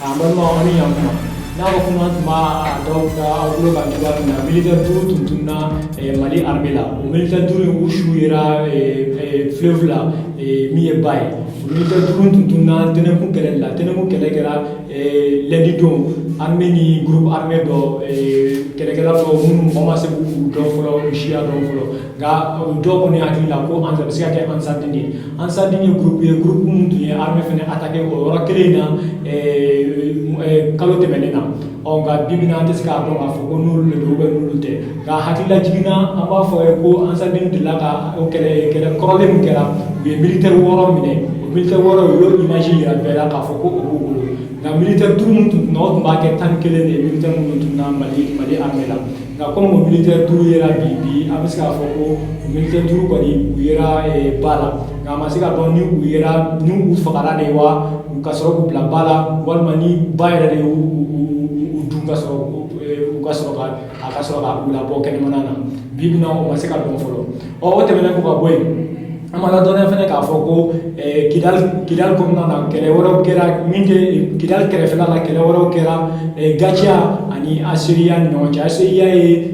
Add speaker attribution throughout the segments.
Speaker 1: Kambama ani yamma na ko kuna tuma dawka awlo ka jiba na militaire duru tuntuna mali armée la o militaire duru ushu era fleuve la mi e bay militaire duru tuntuna tene ku kele kera lendi don armée ni groupe armée do kele do mun commencé bu do folo shia do folo ga do ko ni akila ko anza beska ke ansa dini groupe mun tu armée fene attaquer o rakelena kalo temenena on ga bibina teska do ma fo ko nul le do nul te ga hakila jigina amba fo ko ansa dini dilaka o kele korole mun kera be militaire woro mine militaire woro yo imagine ya bela ka fo ko o ga militaire tout mun tun no ba ke tan kele ne militaire mun tun na mali armée la ga comme militaire tout yera bibi abiska fo ko militaire tout ko ni yera bala ga masika do ni yera ni fakara de wa kasoro ko bla bala wal mani bayra de u dunga so u kasoro ka ula bo ken manana bibina o masika do folo o temena ko boy amala dona fene ka foko kidal ko na kele woro kera minde kidal kere fela la kele woro kera gacha ani assyrian no cha assyria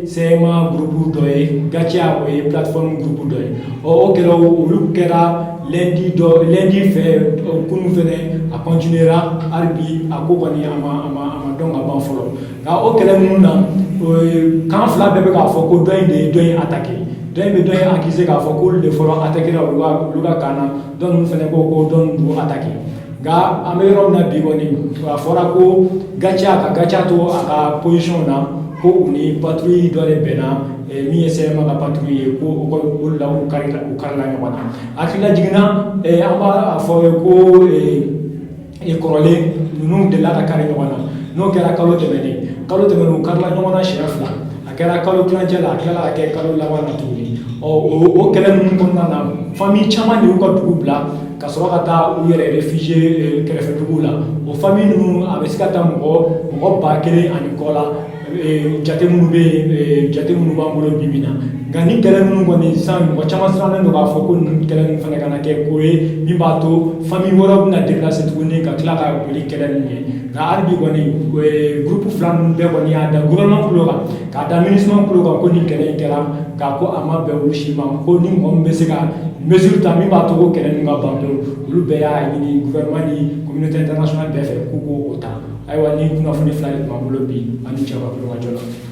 Speaker 1: sema groupe do gacha o platform groupe do o kero ulu kera lundi fait kunu fene a continuera arbi a ko koni ama donga ban folo ga o kele munna kan fla bebe ka foko do attaquer do accuser ka foko le folo attaquer luga kana don fene ko don do attaquer ga amero na bigoni fora ko gacha to aka position na ko uni patrouille do le bena mi ese ma patrouille ko la u karla nyona akila jigna amba fo ko korole nunu de la kare nyona no kera kalo temene karla nyona shefla akera kalo planjela akela ke kalo la wana tuli o kele mun konna na famille chama ni ko dubla kasoro kata u yere réfugié kerefe dugula o famille nunu abeska ta mo ba kele ani kola jate munu ba ngolo bibina gani kele munu ngoni san wa chama strana ndo ba foko kele munu fana kana ke koe bimba to famille wora na déplacer tuni ka kla ka boli kele ni na arbi goni groupe flan be goni ada gouvernement kuloga ka da ministre kuloga ko ni kele kera ka ko ama be wushima ko ni ngombe sega mesure ta mi ba to ko kele nga bando lu be ya ni gouvernement ni communauté internationale be fe ko ota aywa ni kuna funi flight ma bolo bi ani chaba ko ma jola